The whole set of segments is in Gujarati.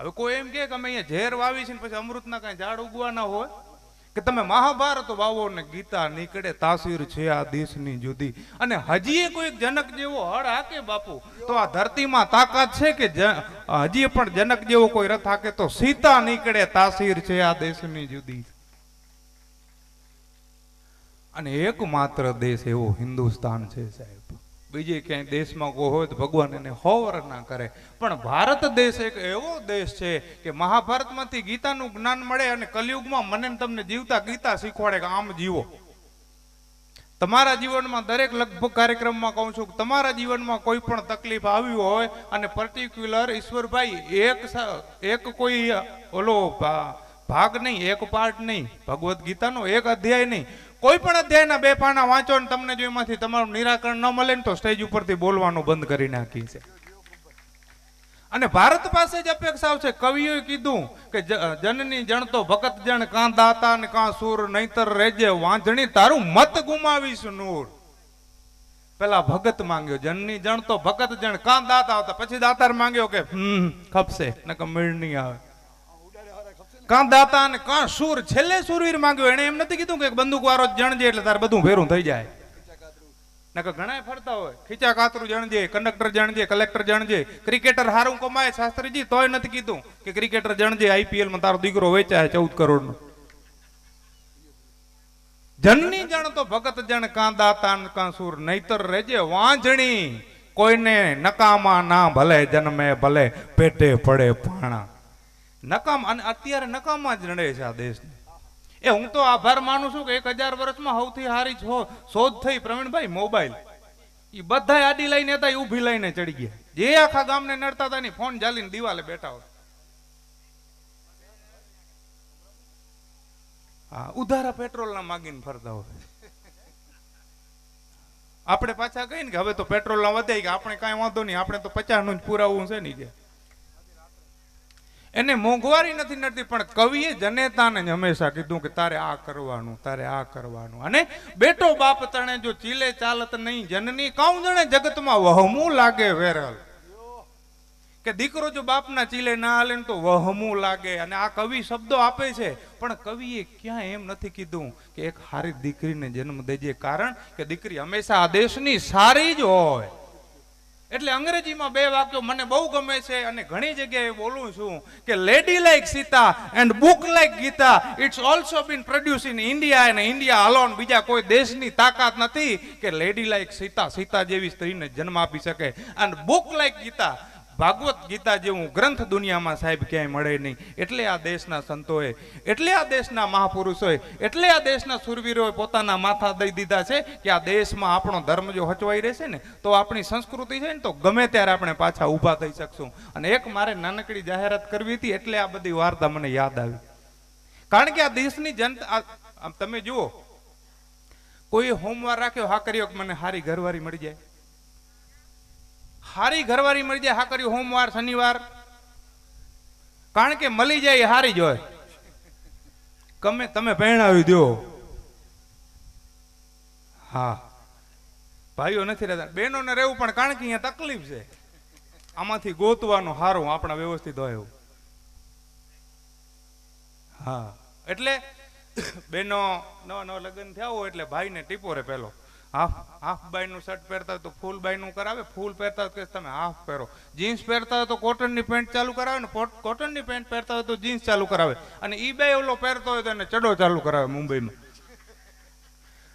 હવે કોઈ એમ કે અમે અહીંયા ઝેર વાવી છે ને પછી અમૃતના કાંઈ ઝાડ ઉગવાના હોય કે તમે મહાભારત વાવો ને ગીતા નીકળે તાસીર છે આ દેશની જુદી. અને હજી કોઈ જનક જેવો હળ હાકે બાપુ તો આ ધરતીમાં તાકાત છે કે હજી પણ જનક જેવો કોઈ રથ હાકે તો સીતા નીકળે તાસીર છે આ દેશની જુદી. અને એકમાત્ર દેશ એવો હિન્દુસ્તાન છે સાહેબ. બીજે ક્યાંય દેશમાં કોઈ હોય તો ભગવાન એને હોવર ના કરે, પણ ભારત દેશ એક એવો દેશ છે કે મહાભારતમાંથી ગીતાનું જ્ઞાન મળે અને કલયુગમાં મને તમને જીવતા ગીતા શીખવાડે કે આમ જીવો. તમારા જીવનમાં દરેક લગભગ કાર્યક્રમમાં કહું છું કે તમારા જીવનમાં કોઈ પણ તકલીફ આવી હોય અને પર્ટિક્યુલર ઈશ્વરભાઈ એક કોઈ ઓલો ભાગ નહીં, એક પાર્ટ નહીં, ભગવદ્ ગીતાનો એક અધ્યાય નહીં, કોઈ પણ અધ્યાયના 2 પાના વાંચો ને તમને જો એમાંથી તમારું નિરાકરણ ન મળે ને તો સ્ટેજ ઉપરથી બોલવાનું બંધ કરી નાખી છે. અને ભારત પાસે જ અપેક્ષાઓ છે. કવિઓએ કીધું કે જનની જણતો ભગત જણ કાં દાતા ને કાં સૂર, નહીતર રેજે વાંધણી તારું મત ગુમાવીશ નૂર. પેલા ભગત માંગ્યો, જનની જણતો ભગત જણ કાં દાતા આવતા, પછી દાતાર માંગ્યો કે ખપશે નકર મેળ નહીં આવે. કાં દાતા અને કાં સૂર, છેલ્લે સૂરવીર માંગ્યો. એને એમ નથી કીધું કે બંદૂક વાળો જણજે એટલે તારે બધું ભેરું થઈ જાય. નકર ઘણા ફરતા હોય ખીચા કાતરું જણજે, કંડક્ટર જણજે, કલેક્ટર જણજે, ક્રિકેટર હારું કમાય શાસ્ત્રીજી તોય નથી કીધું કે ક્રિકેટર જણજે આઈપીએલ માં તારો દીકરો વેચાય 14 કરોડ નો. જનની જણ તો ભગત જણ કાં દાતા ને કાં સૂર, નહીતર રેજે વાંજણી કોઈને નકામા ના ભલે જન્મે ભલે પેટે પડે પાણા. નકામ, અને અત્યારે નકામમાં જ નડે છે આ દેશને. એ હું તો આભાર માનું છું કે 1000 વર્ષમાં સૌથી સારી શોધ થઈ પ્રવીણભાઈ મોબાઈલ. એ બધા આડી લઈને હતા, એ ઊભી લઈને ચડી ગયા. જે આખા ગામને નડતા હતા ને ફોન જાલીને દિવાલે બેઠા હોય. હા, ઉધારા પેટ્રોલ ના માગીને ફરતા હોય. આપણે પાછા કહીને કે હવે તો પેટ્રોલ ના વધે કે આપણે કાંઈ વાંધો નહીં, આપણે તો 50 નું જ પુરાવું છે ને કે એને મોંઘવારી નથી નડતી. પણ કવિએ જનેતાને જ હંમેશા કીધું કે તારે આ કરવાનું, તારે આ કરવાનું. અને બેટો બાપ તણે જો ચીલે ચાલત નહીં જનની કાઉ જણે જગતમાં વહમું લાગે વેરલ. કે દીકરો જો બાપના ચીલે ના હાલે તો વહમું લાગે. અને આ કવિ શબ્દો આપે છે, પણ કવિએ ક્યાં એમ નથી કીધું કે એક સારી દીકરીને જન્મ દેજે, કારણ કે દીકરી હંમેશા આ દેશની સારી જ હોય. એટલે અંગ્રેજીમાં 2 વાક્યો મને બહુ ગમે છે અને ઘણી જગ્યાએ બોલું છું કે lady like Sita and book like Gita it's also been produce in India and India alone. બીજા કોઈ દેશની તાકાત નથી કે લેડી લાઈક સીતા, સીતા જેવી સ્ત્રીને જન્મ આપી શકે. અને બુક લાઈક ગીતા, ભાગવત ગીતા જેવું ગ્રંથ દુનિયામાં સાહેબ ક્યાંય મળે નહીં. એટલે આ દેશના સંતોએ, એટલે આ દેશના મહાપુરુષોએ, એટલે આ દેશના સુરવીરોએ પોતાના માથા દઈ દીધા છે કે આ દેશમાં આપણો ધર્મ જો હચવાઈ રહેશે ને તો આપણી સંસ્કૃતિ છે ને તો ગમે ત્યારે આપણે પાછા ઊભા થઈ શકશું. અને એક મારે નાનકડી જાહેરાત કરવી હતી એટલે આ બધી વાર્તા મને યાદ આવી. કારણ કે આ દેશની જનતા, તમે જુઓ, કોઈ હોમવાર રાખ્યો, હા કર્યો કે મને હારી ઘરવાળી મળી જાય, હારી ઘરવાળી મળી જાય, હા કર્યું સોમવાર શનિવાર, કારણ કે મળી જાય હારી જ હોય. ગમે તમે પહેણાવી દો. હા, ભાઈઓ નથી રહેતા, બહેનોને રહેવું, પણ કારણ કે અહીંયા તકલીફ છે. આમાંથી ગોતવાનું હારું આપણા વ્યવસ્થિત હોય એવું. હા, એટલે બહેનો નવા લગ્ન થયા હોય એટલે ભાઈને ટીપોરે પેલો હાફ બાય નું શર્ટ પહેરતા હોય તો ફૂલ બાય નું કરાવે, ફૂલ પહેરતા હોય તો તમે હાફ પહેરો, જીન્સ પહેરતા હોય તો કોટનની પેન્ટ ચાલુ કરાવે ને કોટનની પેન્ટ પહેરતા હોય તો જીન્સ ચાલુ કરાવે. અને ઈ બાય ઓલો પહેરતો હોય તો એને ચડો ચાલુ કરાવે. મુંબઈમાં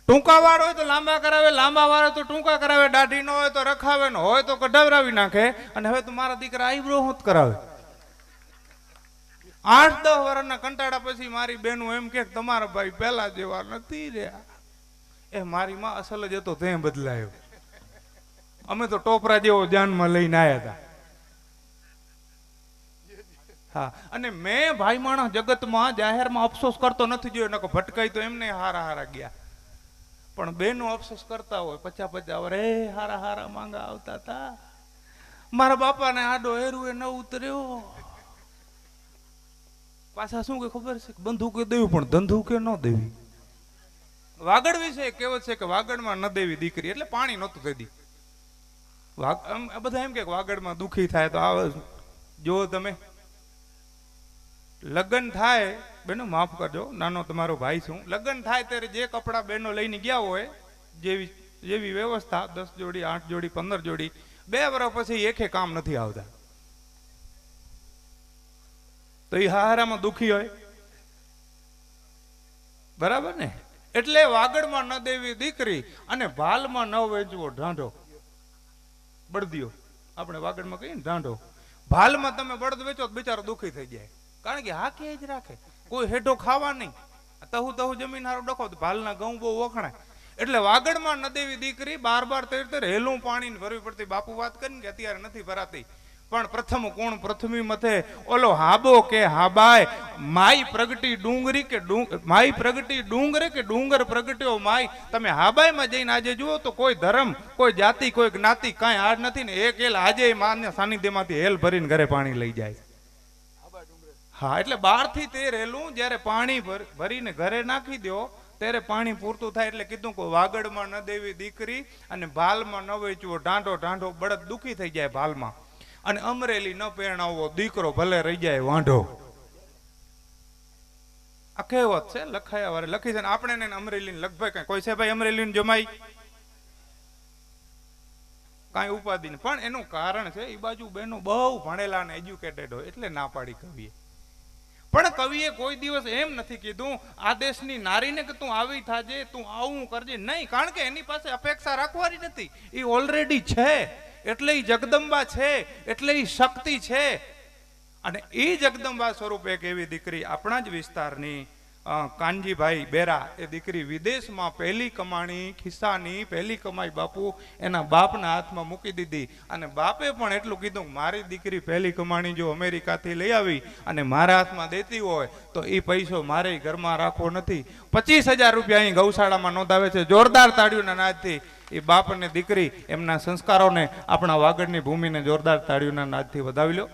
ટૂંકા વાળ હોય તો લાંબા કરાવે, લાંબા વાળ હોય તો ટૂંકા કરાવે, દાઢી નો હોય તો રખાવે, ને હોય તો કઢાવરાવી નાખે. અને હવે તો મારા દીકરા આઈબ્રો હું કરાવે. 8-10 વર્ષના કંટાળા પછી મારી બેનું એમ કે તમારા ભાઈ પેલા જેવા નથી રહ્યા. એ મારી માં અસલ જ હતો તે બદલાયો. અમે તો ટોપરા જેવો જાનમાં લઈને આવ્યા હતા. હા, અને મેં ભાઈ માણસ જગતમાં જાહેરમાં અફસોસ કરતો નથી જોયો. નકો ભટકાઈ તો એમને હારા ગયા, પણ બેનો અફસોસ કરતા હોય 50-50 વર્ષ હારા માંગા આવતા હતા. મારા બાપાને આડો હેરુએ ન ઉતર્યો. પાછા શું કે ખબર છે, બંધુકે દેવી પણ ધંધુકે ન દેવી. વાગડ વિશે કહેવત છે કે વાગડમાં ન દેવી દીકરી, એટલે પાણી નહોતું થઈ દી. બધા એમ કે વાગડમાં દુખી થાય તો આવે જો તમે લગ્ન થાય, બેનો માફ કરજો, નાનો તમારો ભાઈ છું, લગ્ન થાય ત્યારે જે કપડાં બહેનો લઈને ગયા હોય, જેવી વ્યવસ્થા 10 જોડી 8 જોડી 15 જોડી, 2 વર્ષ પછી એકે કામ નથી આવતા, તો એ હારામાં દુખી હોય, બરાબર ને? એટલે વાગડમાં ન દેવી દીકરી અને ભાલમાં ન વેચવો ઢાંઢો, બળદિયો આપણે વાગડમાં કહીએ ને ઢાંઢો, ભાલમાં તમે બળદ વેચો તો બિચારો દુખી થઈ જાય, કારણ કે હા કે જ રાખે, કોઈ હેઠો ખાવા નહીં, તહુ જમીન હારો ડખો, ભાલના ઘઉં બહુ વખણાય. એટલે વાગડમાં ન દેવી દીકરી, 12 13 હેલું પાણી ભરવી પડતી. બાપુ વાત કરીને કે અત્યારે નથી ભરાતી, પણ પ્રથમ કોણ પ્રથમી મથે ઓલો હાબો કે હાબાય, માઈ પ્રગટી ડુંગરી કે માઈ પ્રગટી ડુંગરે કે ડુંગર પ્રગટ્યો માઈ. તમે હાબાઈમાં જઈને આજે જુઓ તો કોઈ ધર્મ, કોઈ જાતિ, કોઈ જ્ઞાતિ કાંઈ આડ નથી ને, એક હેલ આજે માના સાનિધ્યમાંથી હેલ ભરીને ઘરે પાણી લઈ જાય. હા, એટલે 12 થી 13 હેલું જ્યારે પાણી ભરીને ઘરે નાખી દો ત્યારે પાણી પૂરતું થાય. એટલે કીધું કે વાગડમાં ન દેવી દીકરી અને ભાલમાં ન વેચવો ઢાંઢો, ઢાંઢો બળદ દુખી થઈ જાય ભાલમાં, અને અમરેલી ન પરણાવવો દીકરો ભલે રહી જાય વાંઢો. આ કહેવત છે, લખાયા વારે લખી છે, આપણે ને અમરેલી લગભગ કોઈ છે ભાઈ અમરેલી જમાઈ કાંઈ ઉપાધિ નહીં, પણ એનું કારણ છે એ બાજુ બહેનો બહુ ભણેલા ને એજ્યુકેટેડ હોય એટલે ના પાડી કવિએ. પણ કવિએ કોઈ દિવસ એમ નથી કીધું આ દેશની નારીને કે તું આવી થાજે, તું આવું કરજે, નહીં, કારણ કે એની પાસે અપેક્ષા રાખવાની નથી, એ ઓલરેડી છે, એટલે એ જગદંબા છે, એટલે એ શક્તિ છે. અને એ જગદંબા સ્વરૂપે એક એવી દીકરી આપણા જ વિસ્તારની કાનજીભાઈ બેરા, એ દીકરી વિદેશમાં પહેલી કમાણી, ખિસ્સાની પહેલી કમાઈ બાપુ એના બાપના હાથમાં મૂકી દીધી, અને બાપે પણ એટલું કીધું કે મારી દીકરી પહેલી કમાણી જો અમેરિકાથી લઈ આવી અને મારા હાથમાં દેતી હોય તો એ પૈસો મારે ઘરમાં રાખવો નથી. 25,000 રૂપિયા અહીં ગૌશાળામાં નોંધાવે છે, જોરદાર તાળીઓના નાદથી. એ બાપ અને દીકરી એમના સંસ્કારોને, આપણા વાગડની ભૂમિને જોરદાર તાળીઓના નાદથી વધાવી લો.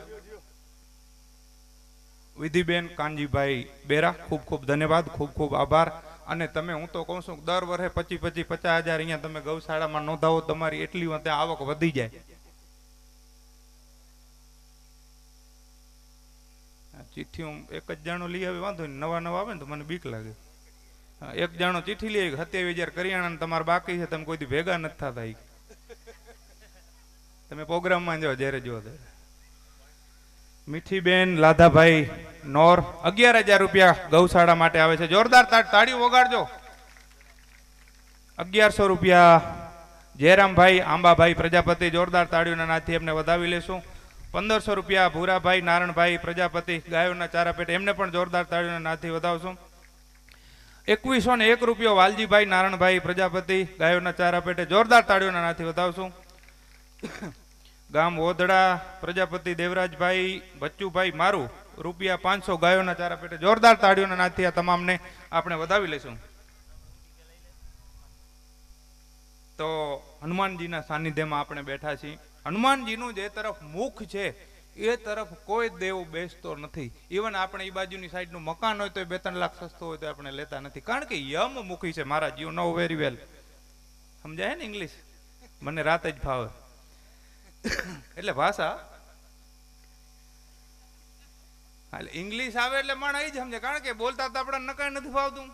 વિધિબેન કાનજીભાઈ બેરા, ખૂબ ખૂબ ધન્યવાદ, ખૂબ ખૂબ આભાર. અને તમે, હું તો કહું છું દર વર્ષે 25,000 અહીંયા તમે ગૌશાળામાં નોંધાવો, તમારી એટલી ત્યાં આવક વધી જાય. ચિઠ્ઠી હું એક જ જાણો લઈ આવે વાંધો નહીં, નવા આવે ને તો મને બીક લાગે. એક જાણો ચિઠ્ઠી લઈ 27,000 કરિયાણા તમારે બાકી છે, તમે કોઈ દી ભેગા નથી થતા, તમે પ્રોગ્રામમાં જાઓ જ્યારે જુઓ ત્યારે. મીઠીબેન લાધાભાઈ નોર 11,000 રૂપિયા ગૌશાળા માટે આવે છે, જોરદાર તાળીઓ વગાડજો. 1100 રૂપિયા જયરામભાઈ આંબાભાઈ પ્રજાપતિ, જોરદાર તાળીઓના નાદથી એમને વધાવી લેશું. 1500 રૂપિયા ભૂરાભાઈ નારણભાઈ પ્રજાપતિ, ગાયોના ચારા પેટે, એમને પણ જોરદાર તાળીઓના નાદથી વધાવશું. 2101 રૂપિયો વાલજીભાઈ નારણભાઈ પ્રજાપતિ, ગાયોના ચારા પેટે, જોરદાર તાળીઓના નાદથી વધાવશું. ગામ ઓધડા પ્રજાપતિ દેવરાજભાઈ બચ્ચુભાઈ મારું, રૂપિયા 500, ગાયોના ચારા પેટે, જોરદાર તાળીઓના નાદથી આ તમામને આપણે વધાવી લઈશું. તો હનુમાનજીના સાનિધ્યમાં આપણે બેઠા છીએ. હનુમાનજીનું જે તરફ મુખ છે એ તરફ કોઈ દેવ બેસતો નથી. ઇવન આપણે એ બાજુની સાઈડનું મકાન હોય તો 2-3 લાખ સસ્તો હોય તો આપણે લેતા નથી, કારણ કે યમમુખી છે. મારા યુ નો વેરી વેલ, સમજાય ને ઇંગ્લિશ? મને રાત જ ફાવે એટલે ભાષા, એટલે ઇંગ્લિશ આવે એટલે માણસ એ જ સમજે, કારણ કે બોલતા તો આપણે નકાઈ નથી ફાવતું.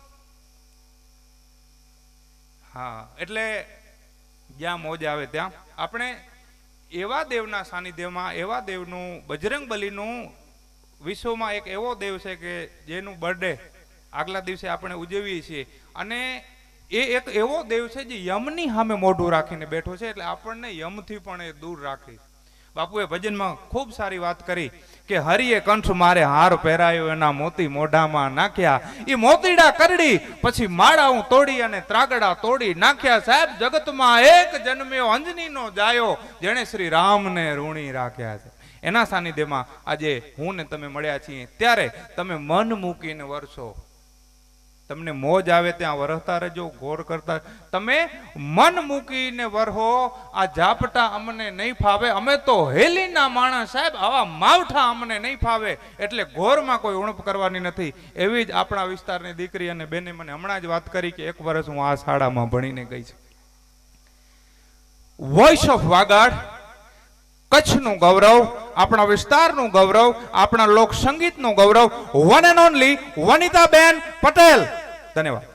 હા, એટલે જ્યાં મોજ આવે ત્યાં આપણે એવા દેવના સાનિધ્યમાં, એવા દેવનું, બજરંગ બલીનું વિશ્વમાં એક એવો દેવ છે કે જેનું બર્થડે આગલા દિવસે આપણે ઉજવીએ છીએ, અને એ એક એવો દેવ છે જે યમની સામે મોઢું રાખીને બેઠો છે, એટલે આપણને યમથી પણ એ દૂર રાખે. બાપુએ ભજનમાં ખૂબ સારી વાત કરી કે હરિએ કંઠ મારે હાર પહેરાયો, એના મોતી મોઢામાં નાખ્યા, એ મોતીડા કરડી પછી માળા હું તોડી અને ત્રાગડા તોડી નાખ્યા. સાહેબ, જગતમાં એક જન્મ્યો અંજનીનો જાયો, જેણે શ્રી રામને ઋણી રાખ્યા છે. એના સાનિધ્યમાં આજે હું ને તમે મળ્યા છીએ, ત્યારે તમે મન મૂકીને વરસો. તમને મોજ આવે ત્યાં વરસતા રહેજો, ગોર કરતા. તમે મન મૂકીને વરહો. આ ઝાપટા અમને નહીં ફાવે, અમે તો હેલીના માણસ સાહેબ, આવા માવઠા અમને નહીં ફાવે. એટલે ઘોરમાં કોઈ ઉણપ કરવાની નથી. એવી જ આપણા વિસ્તારની દીકરી અને બેને મને હમણાં જ વાત કરી કે 1 વર્ષ હું આ શાળામાં ભણીને ગઈ છું. વોઇસ ઓફ વાગડ કચ્છનું ગૌરવ, આપણા વિસ્તારનું ગૌરવ, આપણા લોક સંગીતનું ગૌરવ, one and only Vanitaben Patel. ધન્યવાદ.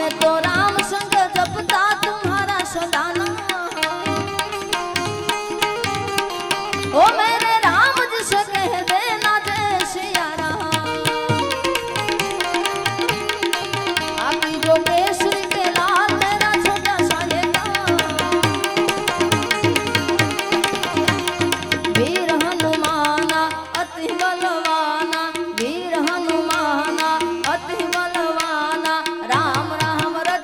हमें तो राम संग जपता तुम्हारा सदाना। ओ मेरे राम जी से कह देना जय सिया राम। आकी जो केसरी के लाल मेरा छोटा सा ये वीर हनुमाना अति बलवाना, वीर हनुमाना अति बलवाना, राम राम रट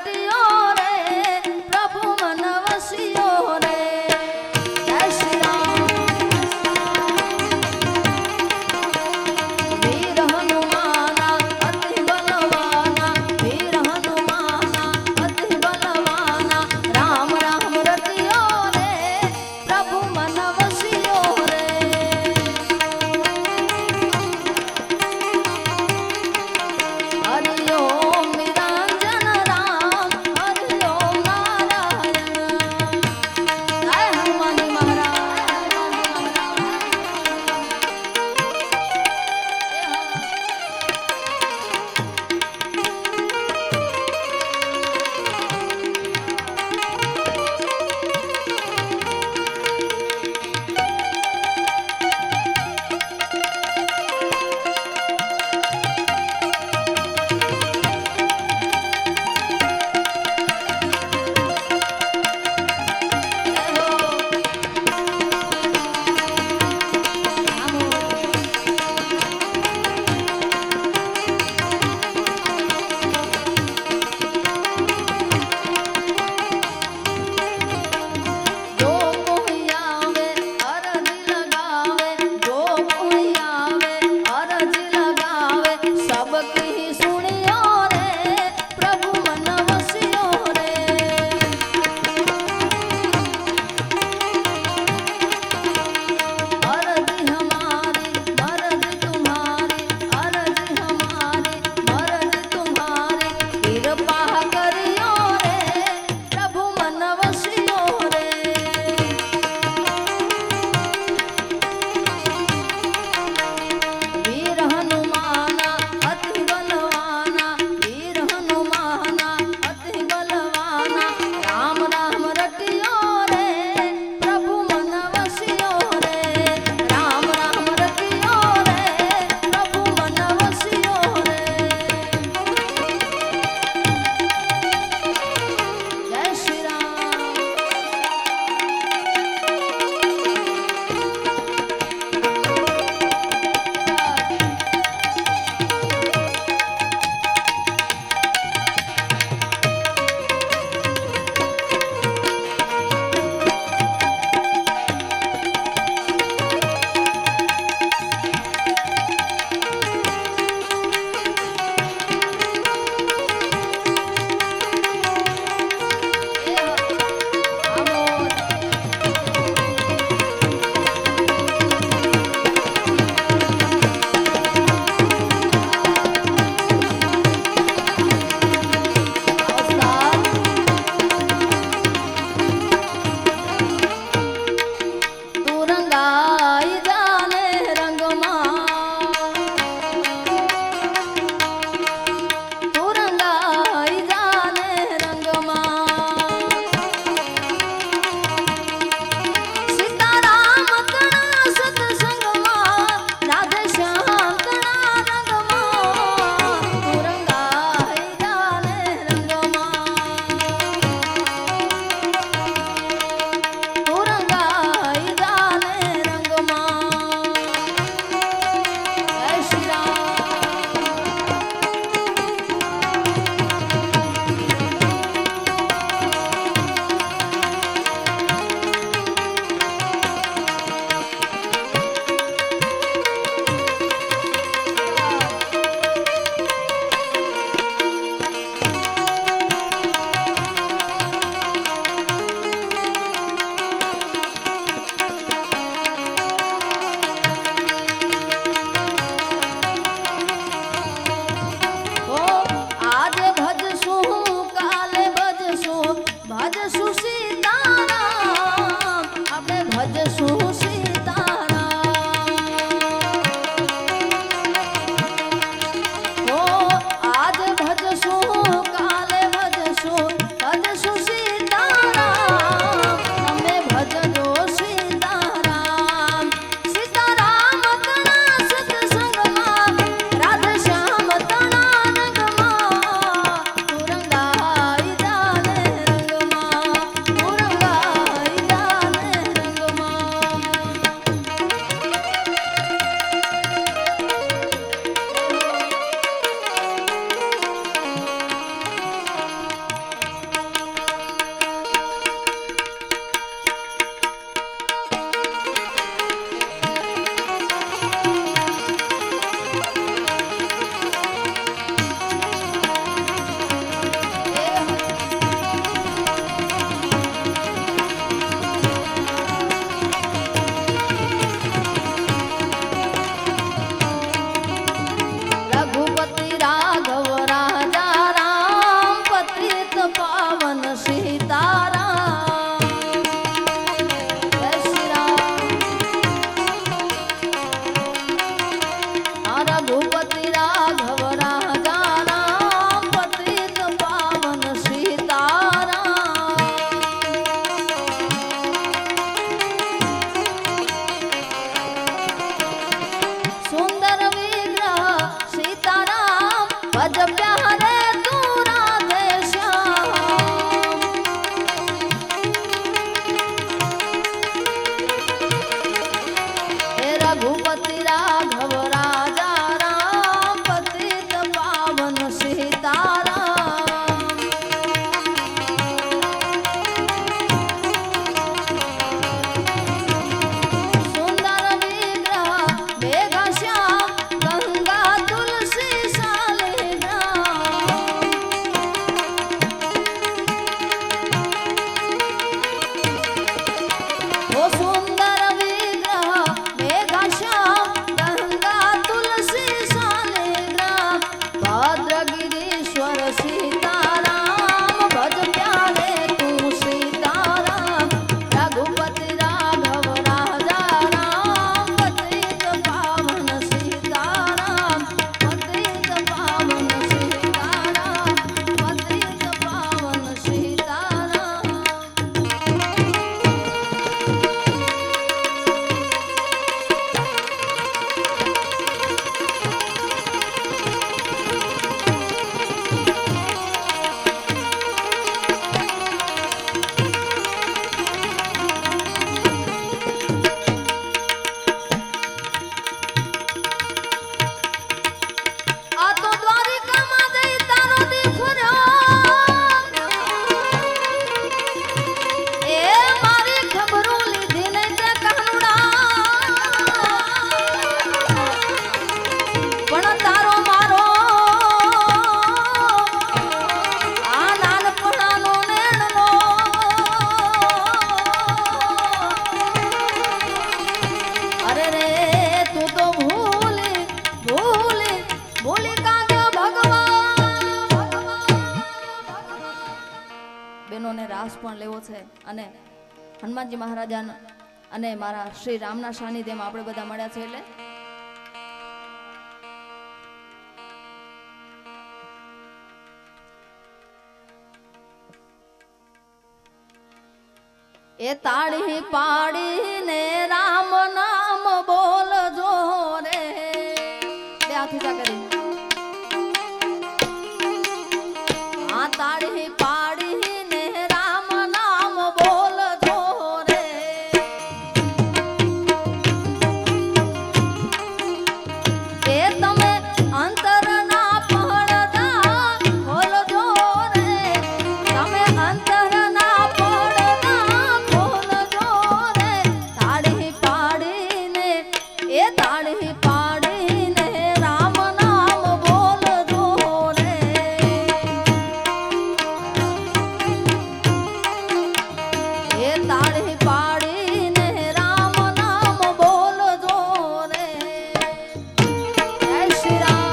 બહેનોને રાસ પણ લેવો છે અને હનુમાનજી મહારાજાના અને મારા શ્રી રામના સાનિધ્યમાં આપણે બધા મળ્યા છે એટલે એ તાળી પાડીને રામ નામ બોલજો રે બે હાથ ઊંચા કરી આ તાળી પાડીને રામ નામ બોલજો રે એ તમે અંતરના પડદા ખોલજો રે તમે અંતરના પડદા ખોલજો રે તાળી પાડીને એ તાળી પાડીને રામ નામ બોલજો રે એ તાળી પાડીને રામ નામ બોલજો રે જય શ્રી રામ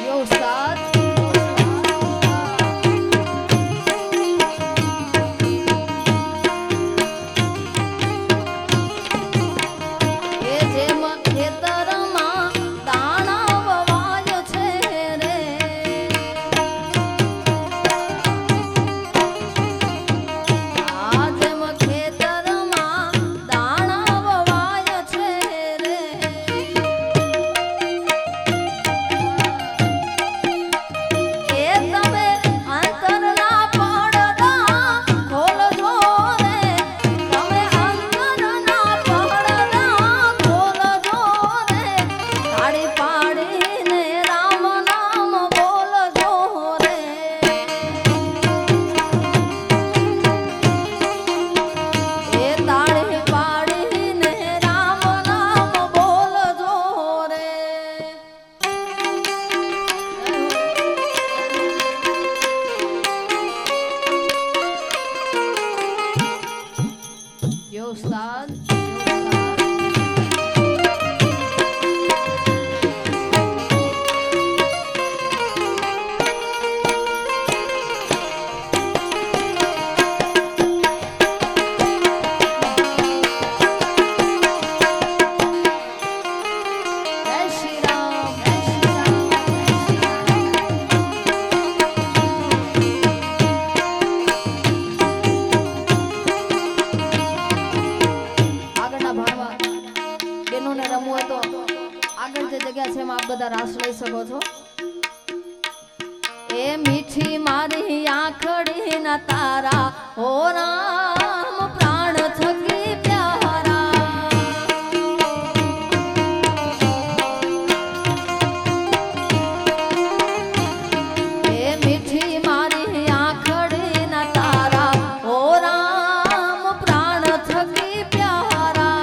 यो साथ એ જેમ ખેતરમાં દાણા વવાય છે રે આ જેમ ખેતરમાં દાણા વવાય છે રે એ તમે અંતરના પડદા ખોલજો રે તમે અંતરના પડદા ખોલજો રે તાળી પાડીને રામ નામ બોલજો રે એ તાળી પાડીને રામ નામ બોલજો રે Yo, Ustad. Jai Shri Ram, Jai Shri Ram, Jai Shri Ram. આગળના ભાગમાં બહેનોને રમવું હોય તો આગળ જે જગ્યા છે એમાં આપ બધા રાસ લઈ શકો છો એ મીઠી મારી આંખડી ના તારા હો રામ પ્રાણ થકી પ્યારા એ મીઠી મારી આંખડી ના તારા હો રામ પ્રાણ થકી પ્યારા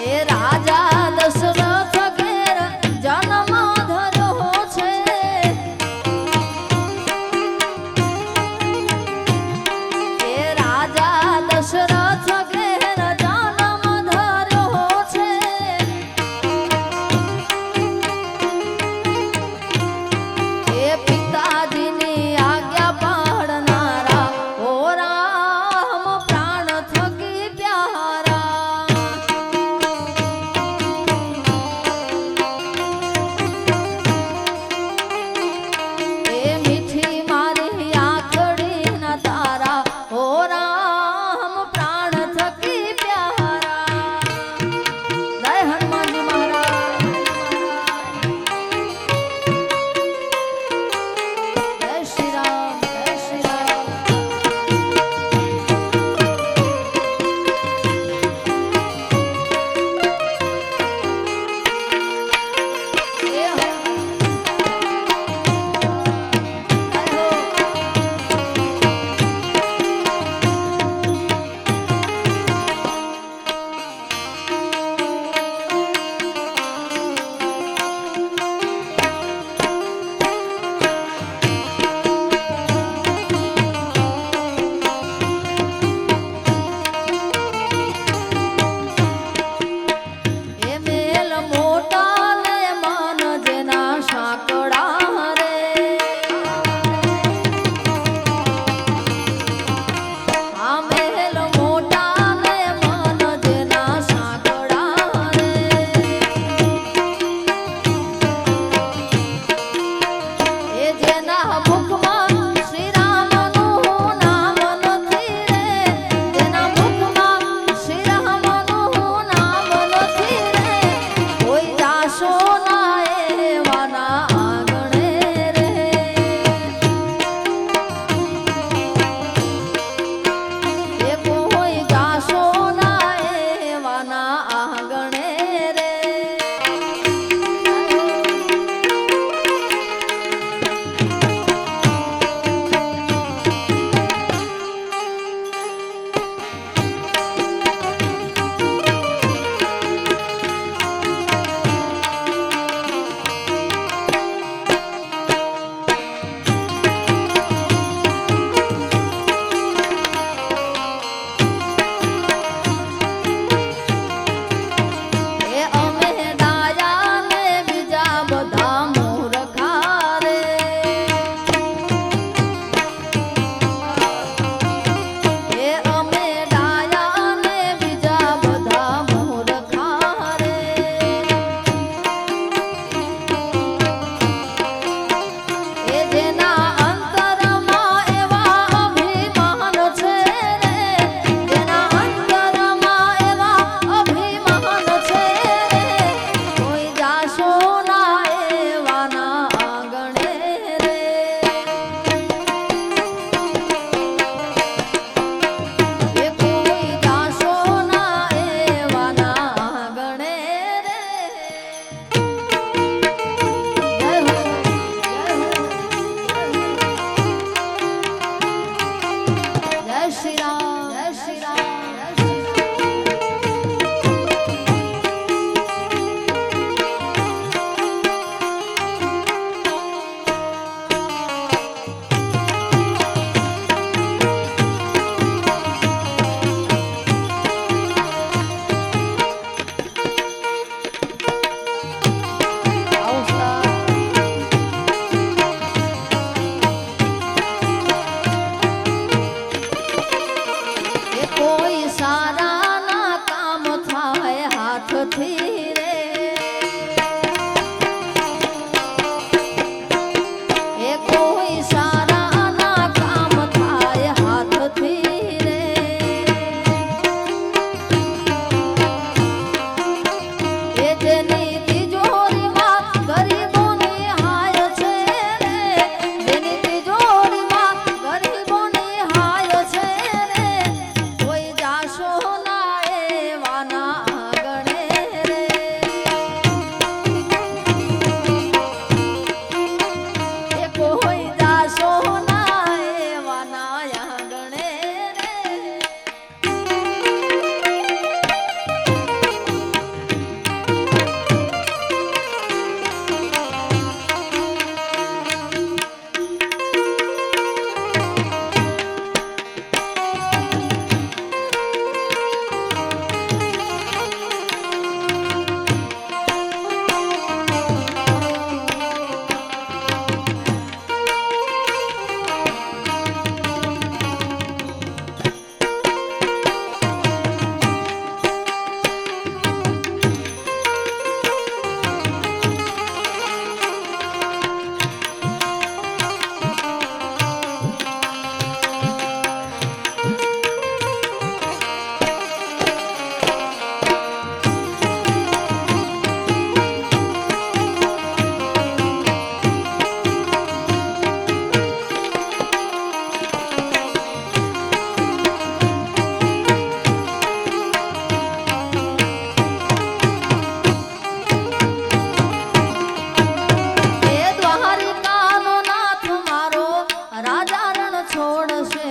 એ રાજા દશરથ ઘેર જન્મ ધર્યો છે હાથથી રે એ કોઈ સારા ના કામ થાય હાથથી રે એ જેની તિજોરીમાં ગરીબોની હાય છે રે જેની તિજોરીમાં ગરીબોની હાય છે રે કોઈ જાશો ના એવાના આંગણે રે એ કોઈ જાશો ના એવાના આંગણે રે એ દ્વારિકાનો નાથ મારો રાજા રણ છોડશે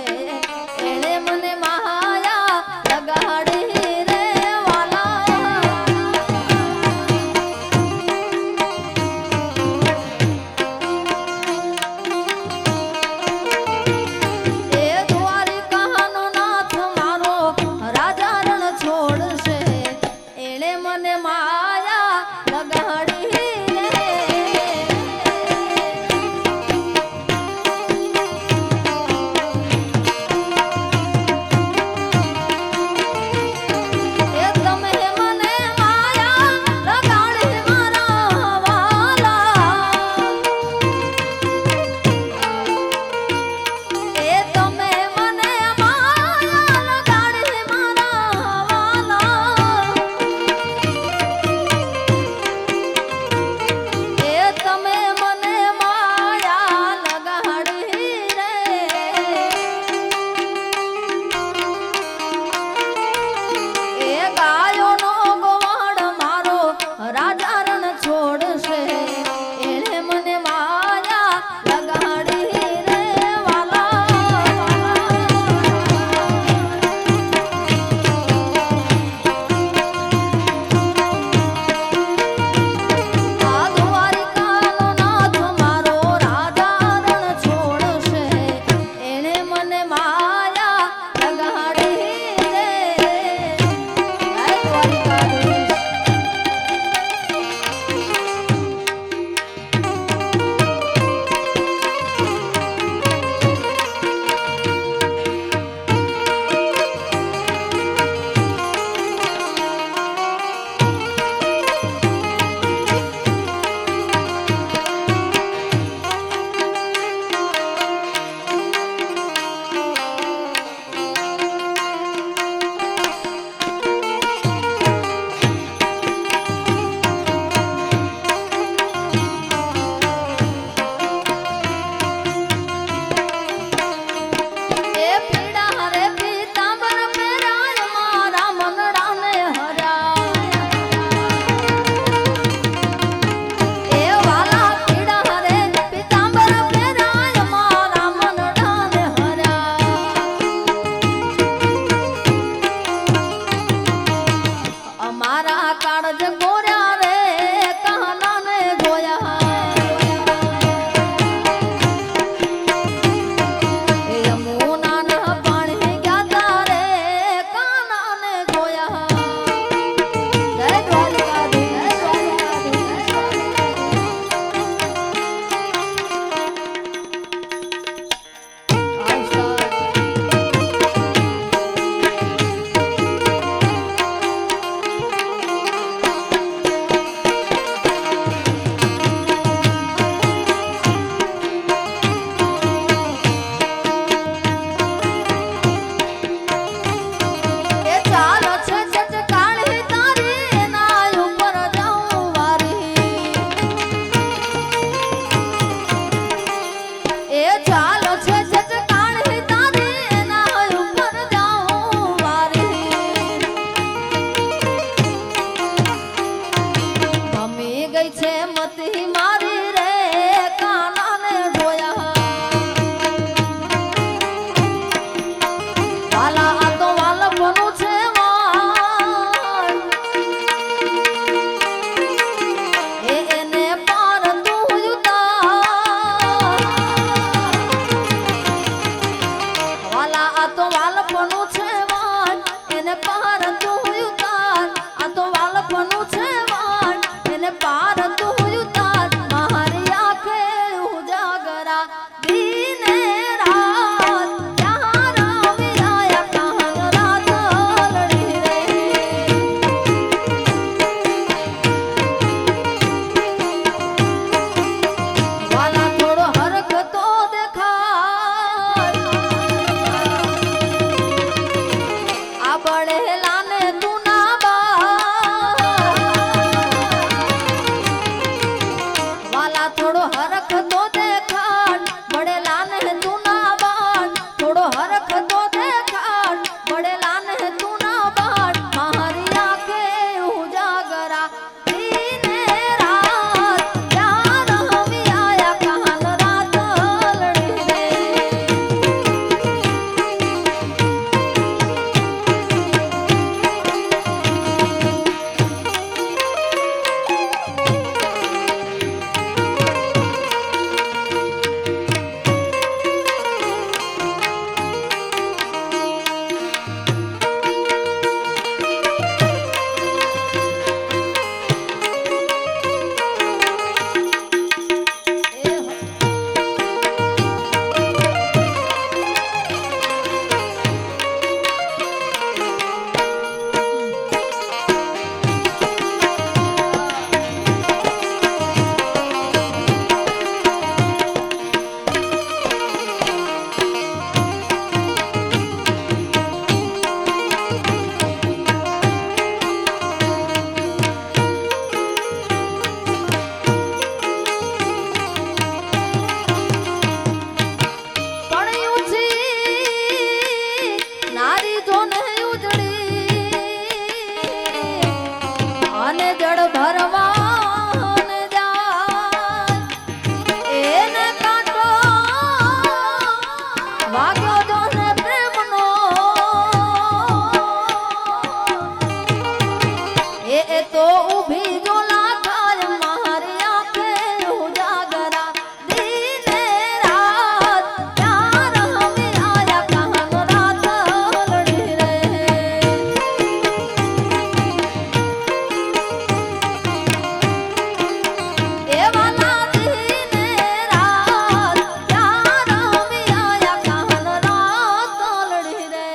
એણે મને માયા લગાડી રે વાલા એ દ્વારિકાનો નાથ મારો રાજા રણ છોડશે એણે મને માયા લગાડી રે એ તમે મને માયા લગાડી મારા વાલા એ તમે મને માયા લગાડી મારા વાલા ગઈ છે મતી મારી રે કાનાને જોયા વાલા આ તો વાલપનું છે વાલ એને પાર તું ઉતાર વાલા આ તો વાલપનું છે વાલ એને પાર તું ઉતાર આ તો વાલપનું છે વાલ એને પાર તું ઉતાર મારી આંખે ઉજાગરા દીને રાત ત્યાં રામી આયા કાન રાત લડી રે વાલા થોડો હરખ તો દેખાય આ બળેલાને તું ના વાલા થોડો હરખ તો દેખાડ બળેલાને તું ના બાડ થોડો હરખ તો દેખાડ બળેલાને તું ના બાડ મારી આંખે ઉજાગરા દીને રાત ત્યાં રામી આયા કાન રાત લડી રે પડ્યું છે નારી જોને ઉજળી અને જળ ભરવાને જાય એને કાંટો વાગ્યો જોને પ્રેમનો એ તો ઊભી જો લાખાય મારી આંખે ઉજાગરા દીને રાત ત્યાં રામી આયા કાન રાત લડી રે એ વાલા દીને રાત ત્યાં રામી આયા કાન રાત લડી રે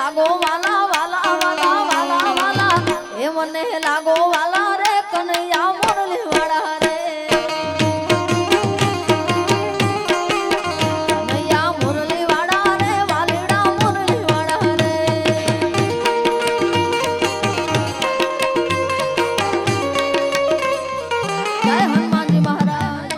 લાગો વાલા વાલા વાલા વાલા વાલા એ મને લાગો વાલા રે કનૈયા મુરલી વાળા રે કનૈયા મુરલી વાળા રે વાલીડા મુરલી વાળા રે જય હનુમાનજી મહારાજ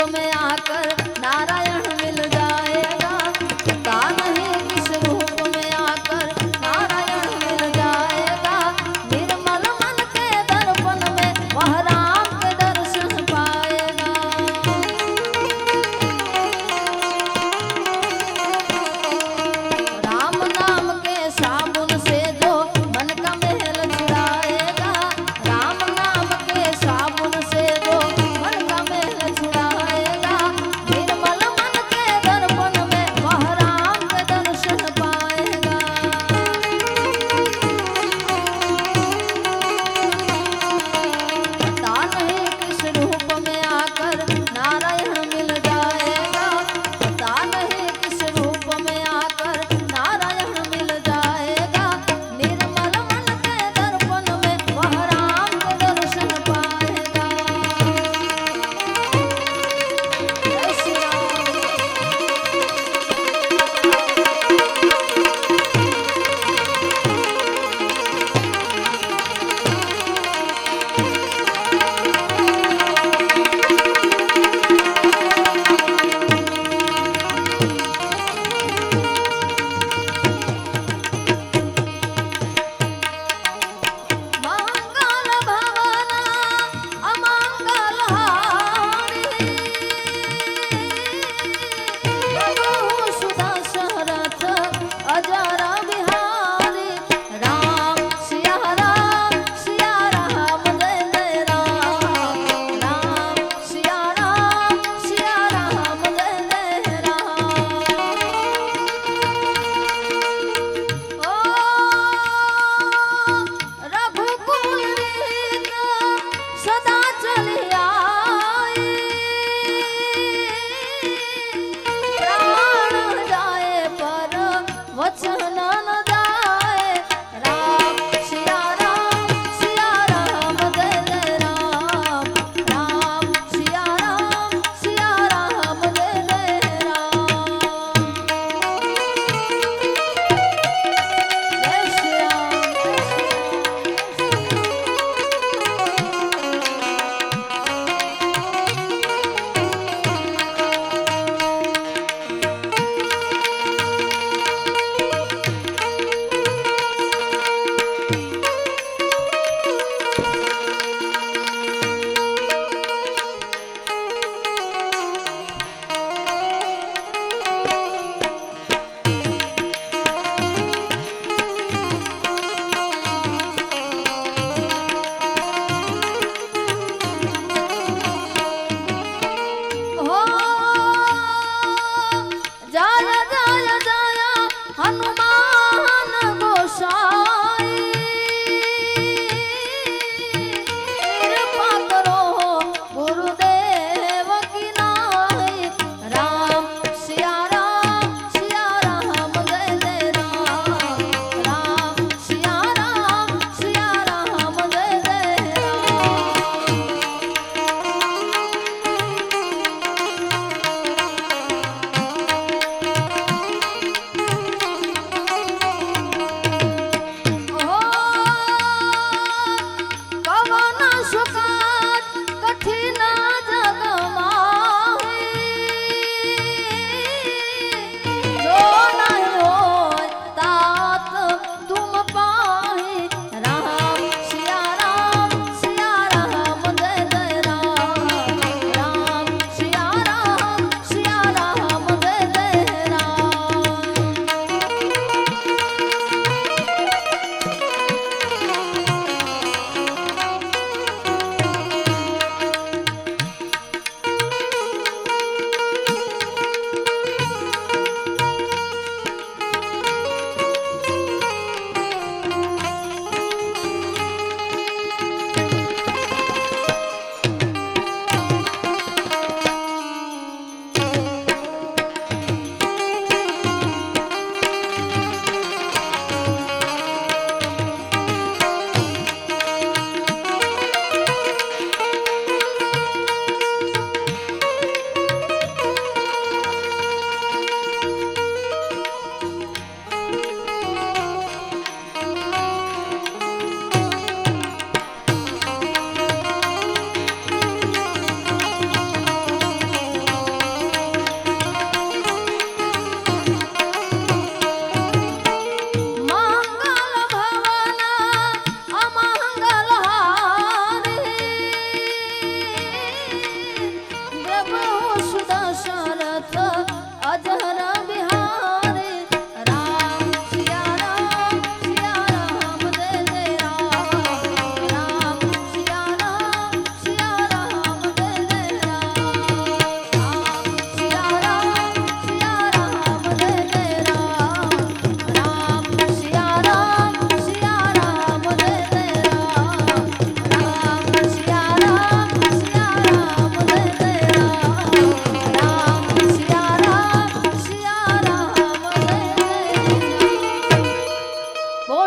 में आकर नारायण मिल जाएगा, पता नहीं किस रूप में आकर नारायण मिल जाएगा। निर्मल मन के दर्पण में वह राम के दर्शन पाएगा। राम नाम के साबुन से जो मन का मैल छुड़ाएगा, राम नाम के साबुन से जो मन का मैल छुड़ाएगा।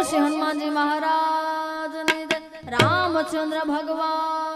શ્રી હનુમાનજી મહારાજ રામચંદ્ર ભગવાન